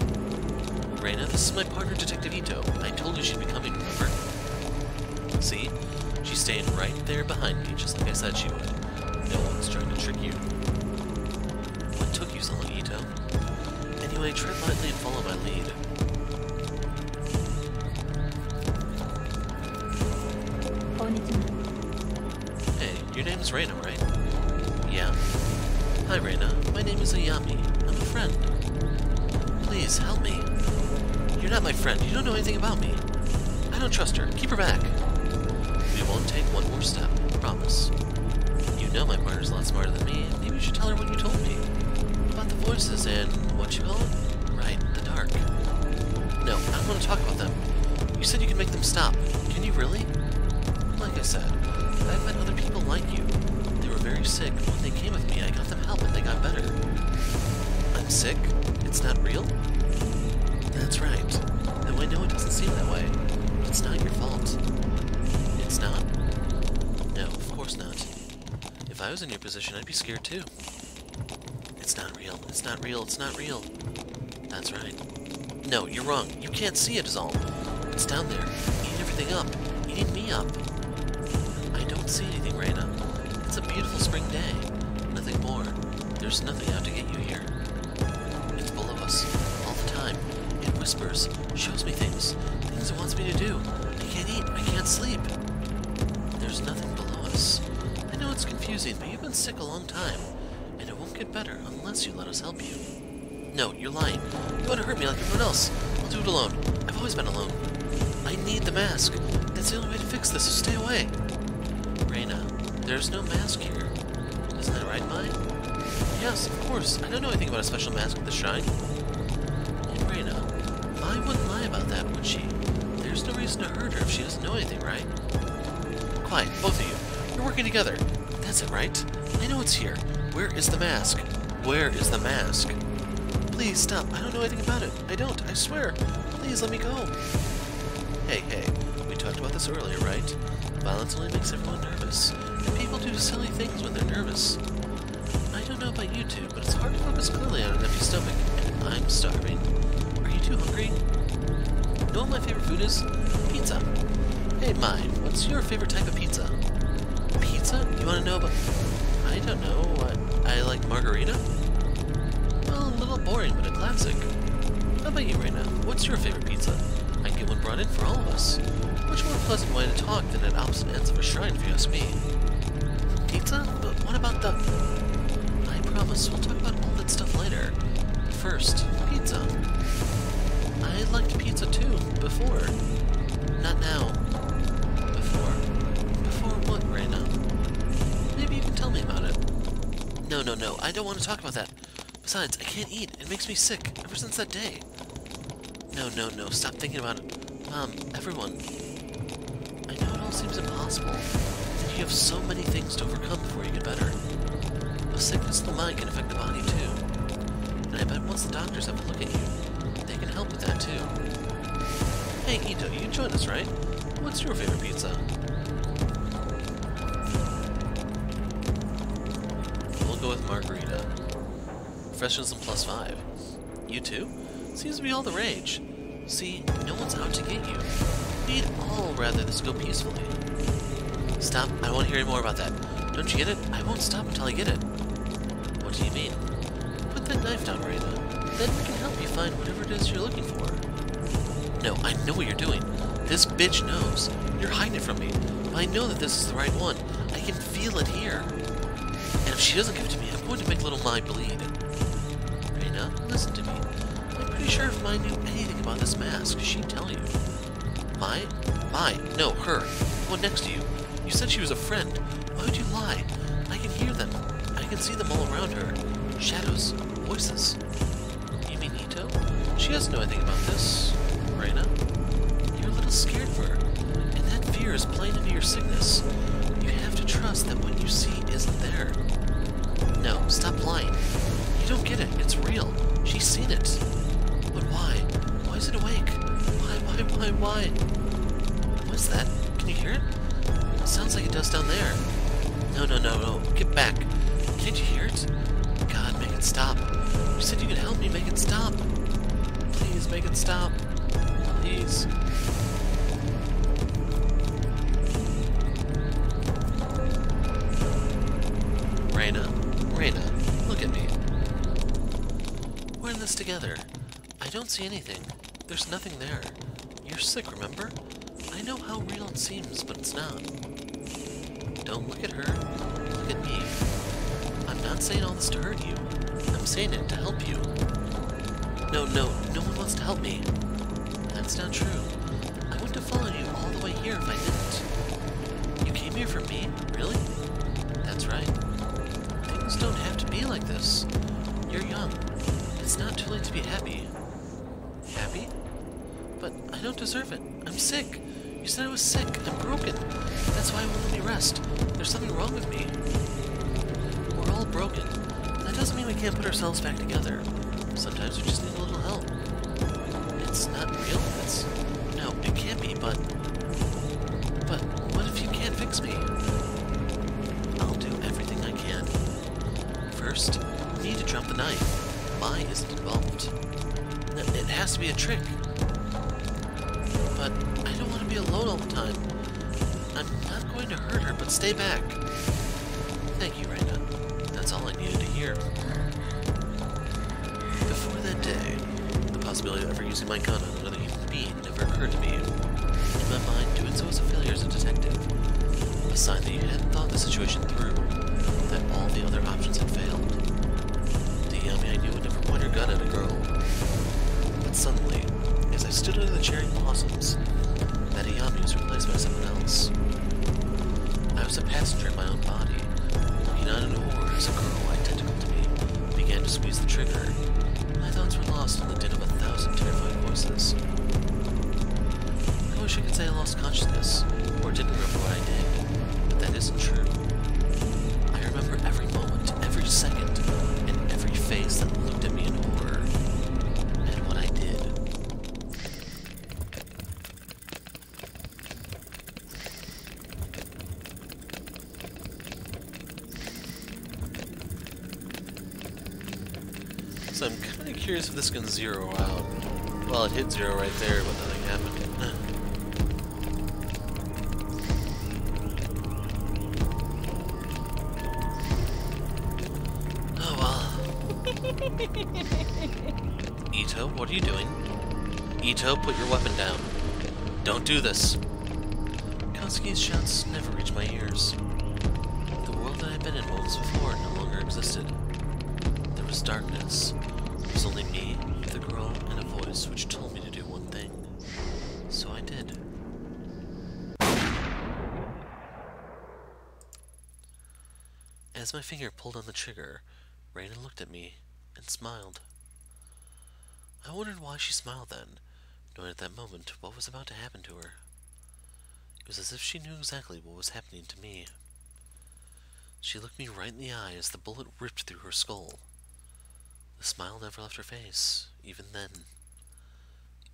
Reina, this is my partner, Detective Ito. I told you she'd be coming, remember? See? She's staying right there behind me, just like I said she would. No one's trying to trick you. What took you so long, Ito? Anyway, tread lightly and follow my lead. Hey, your name's Reina, right? Yeah. Hi, Reina. My name is Ayami. I'm a friend. Please, help me. You're not my friend. You don't know anything about me. I don't trust her. Keep her back. We won't take one more step. Promise. You know my partner's a lot smarter than me. Maybe you should tell her what you told me. About the voices and what you call it? Right, the dark. No, I don't want to talk about them. You said you could make them stop. Can you really? Like I said, I've met other people like you. They were very sick. When they came with me, I got them help and they got better. I'm sick? It's not real? That's right. Though I know it doesn't seem that way. It's not your fault. It's not? No, of course not. If I was in your position, I'd be scared too. It's not real. It's not real. It's not real. That's right. No, you're wrong. You can't see it is all. It's down there, eating everything up. Eating me up. I don't see anything, Reina. It's a beautiful spring day. Nothing more. There's nothing out to get you here. It's below us, all the time. It whispers, shows me things it wants me to do. I can't eat, I can't sleep. There's nothing below us. I know it's confusing, but you've been sick a long time, and it won't get better unless you let us help you. No, you're lying. You want to hurt me like everyone else. I'll do it alone. I've always been alone. I need the mask. That's the only way to fix this, so stay away. Reina, there's no mask here. Isn't that right, Mai? Yes, of course. I don't know anything about a special mask at the shrine. And Reina, Mai wouldn't lie about that, would she? There's no reason to hurt her if she doesn't know anything, right? Quiet, both of you. You're working together. That's it, right? I know it's here. Where is the mask? Where is the mask? Please, stop. I don't know anything about it. I don't. I swear. Please, let me go. Hey, we talked about this earlier, right? Violence only makes everyone nervous, and people do silly things when they're nervous. I don't know about you two, but it's hard to focus clearly on an empty stomach, and I'm starving. Are you two hungry? You know what my favorite food is? Pizza. Hey, Mai, what's your favorite type of pizza? Pizza? You want to know about... I don't know. I like margarita? Well, a little boring, but a classic. How about you, Reina? What's your favorite pizza? I can get one brought in for all of us. Much more pleasant way to talk than at opposite ends of a shrine, if you ask me. Pizza? But what about the... I promise, we'll talk about all that stuff later. First, pizza. I liked pizza too, before. Not now. Before. Before what, Reina? Maybe you can tell me about it. No, I don't want to talk about that. Besides, I can't eat. It makes me sick, ever since that day. No, stop thinking about it. Everyone. I know it all seems impossible. That you have so many things to overcome before you get better. A sickness of the mind can affect the body too. And I bet once the doctors have a look at you, they can help with that too. Hey, Ito, you can join us, right? What's your favorite pizza? We'll go with margarita. Professionalism +5. You too? Seems to be all the rage. See, no one's out to get you. We'd all rather this go peacefully. Stop, I don't want to hear any more about that. Don't you get it? I won't stop until I get it. What do you mean? Put that knife down, Reina. Then we can help you find whatever it is you're looking for. No, I know what you're doing. This bitch knows. You're hiding it from me. But I know that this is the right one. I can feel it here. And if she doesn't give it to me, I'm going to make little Mai bleed. Reina, listen to me. I'm pretty sure if Mai knew anything about this mask, she'd tell you. Mai? Mai, no, her. The one next to you. You said she was a friend. Why would you lie? I can hear them. I can see them all around her. Shadows. Voices. You mean Ito? She doesn't know anything about this. Reina? You're a little scared for her. And that fear is playing into your sickness. You have to trust that what you see isn't there. No, stop lying. You don't get it. It's real. She's seen it. But why? Why is it awake? Why? What's that? Can you hear it? It sounds like it does down there. No. Get back. Can't you hear it? God, make it stop. You said you could help me. Make it stop. Please, make it stop. Please. Reina, look at me. We're in this together. I don't see anything. There's nothing there. You're sick, remember? I know how real it seems, but it's not. Don't look at her. Look at me. I'm not saying all this to hurt you. I'm saying it to help you. No one wants to help me. That's not true. I wouldn't have followed you all the way here if I didn't. You came here for me? Really? That's right. Things don't have to be like this. You're young. It's not too late to be happy. Happy? But I don't deserve it. I'm sick. You said I was sick. I'm broken. That's why I won't let me rest. There's something wrong with me. We're all broken. That doesn't mean we can't put ourselves back together. Sometimes we just need a little help. It's not real? No, it can't be, but what if you can't fix me? I'll do everything I can. First, you need to drop the knife. Mai isn't involved. It has to be a trick. But I don't want to be alone all the time. I'm not going to hurt her, but stay back. Thank you, Reina. That's all I needed to hear. Before that day, the possibility of ever using my gun on another human being never occurred to me. In my mind, doing so was a failure as a detective. A sign that you hadn't thought the situation through, that all the other options had failed. The Yami I knew would never point her gun at a girl. But suddenly, as I stood under the cherry blossoms, that Yami was replaced by someone else. I was a passenger in my own body, looking on in horror as a girl identical to me began to squeeze the trigger. My thoughts were lost in the din of 1,000 terrifying voices. I wish I could say I lost consciousness, or didn't remember what I did, but that isn't true. I remember every moment, every second, and every face that looked at me in horror, and what I did. So I'm kind of curious if this can zero out. Well, it hit 0 right there, but nothing happened. Oh well. Ito, what are you doing? Ito, put your weapon down. Don't do this. Kosuke's shouts never reached my ears. The world that I'd been in moments before no longer existed. There was darkness. It was only me, the girl, and a voice which told me to do one thing. So I did. As my finger pulled on the trigger, Reina looked at me and smiled. I wondered why she smiled then, knowing at that moment what was about to happen to her. It was as if she knew exactly what was happening to me. She looked me right in the eye as the bullet ripped through her skull. The smile never left her face, even then.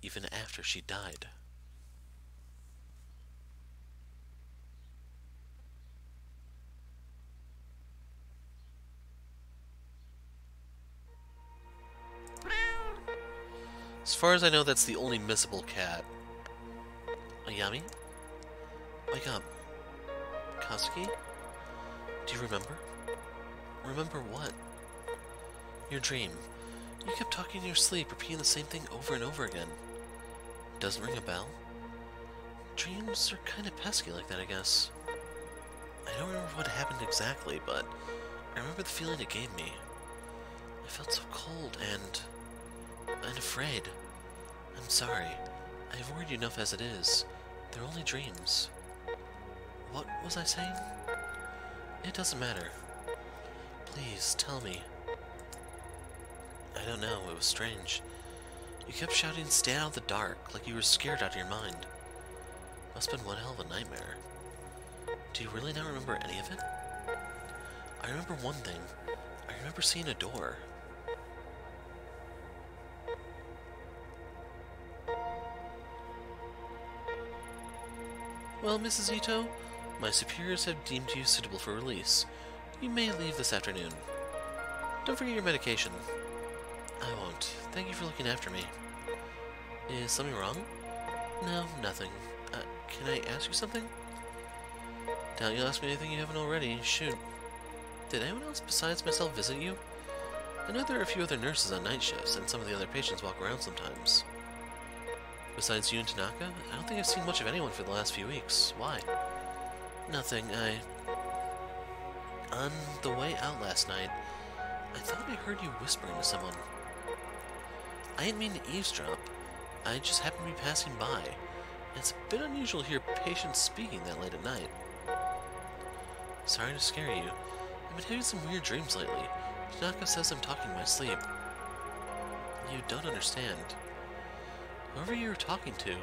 Even after she died. As far as I know, that's the only missable cat. Ayami? Wake up. Kosuke? Do you remember? Remember what? Your dream. You kept talking in your sleep, repeating the same thing over and over again. doesn't ring a bell? Dreams are kind of pesky like that, I guess. I don't remember what happened exactly, but I remember the feeling it gave me. I felt so cold and afraid. I'm sorry. I've worried you enough as it is. They're only dreams. What was I saying? It doesn't matter. Please, tell me. I don't know, it was strange. You kept shouting, "Stay out of the dark," like you were scared out of your mind. Must have been one hell of a nightmare. Do you really not remember any of it? I remember one thing. I remember seeing a door. Well, Mrs. Ito, my superiors have deemed you suitable for release. You may leave this afternoon. Don't forget your medication. I won't. Thank you for looking after me. Is something wrong? No, nothing. Can I ask you something? Doubt you'll ask me anything you haven't already. Shoot. Did anyone else besides myself visit you? I know there are a few other nurses on night shifts, and some of the other patients walk around sometimes. Besides you and Tanaka, I don't think I've seen much of anyone for the last few weeks. Why? Nothing. On the way out last night, I thought I heard you whispering to someone. I didn't mean to eavesdrop. I just happened to be passing by. It's a bit unusual to hear patients speaking that late at night. Sorry to scare you. I've been having some weird dreams lately. Tanaka says I'm talking in my sleep. You don't understand. Whoever you were talking to,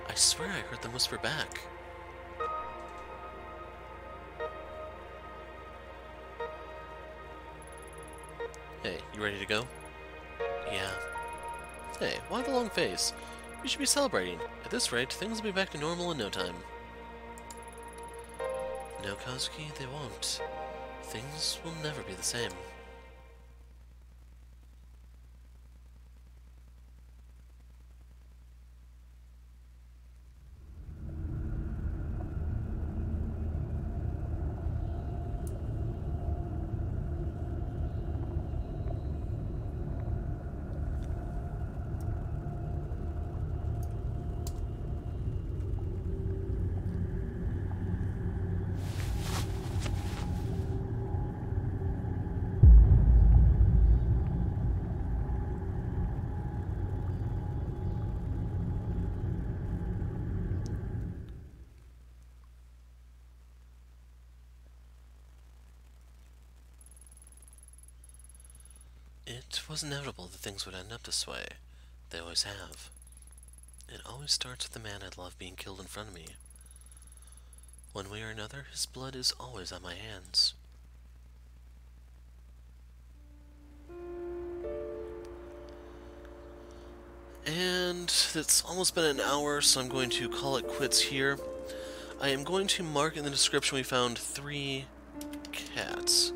I swear I heard them whisper back. Hey, you ready to go? Yeah. Hey, why the long face? We should be celebrating. At this rate, things will be back to normal in no time. No, Kazuki, they won't. Things will never be the same. It was inevitable that things would end up this way. They always have. It always starts with the man I love being killed in front of me. One way or another, his blood is always on my hands. And it's almost been an hour, so I'm going to call it quits here. I am going to mark in the description we found 3 cats.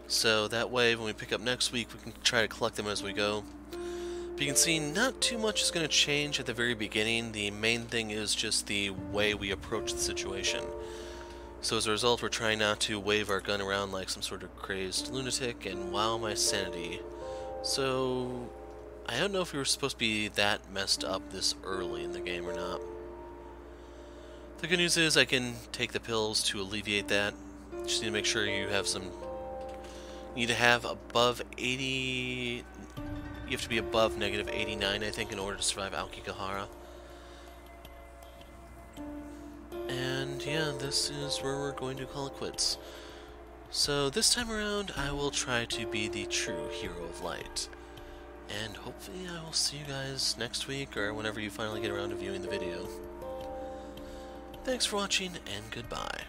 So that way, when we pick up next week, we can try to collect them as we go. But you can see not too much is going to change at the very beginning. The main thing is just the way we approach the situation. So as a result, we're trying not to wave our gun around like some sort of crazed lunatic and wow my sanity. So I don't know if we were supposed to be that messed up this early in the game or not. The good news is I can take the pills to alleviate that. Just need to make sure you have some... You need to have above 80... You have to be above negative 89, I think, in order to survive Aokigahara. And yeah, this is where we're going to call it quits. So this time around, I will try to be the true hero of light. And hopefully I will see you guys next week, or whenever you finally get around to viewing the video. Thanks for watching, and goodbye.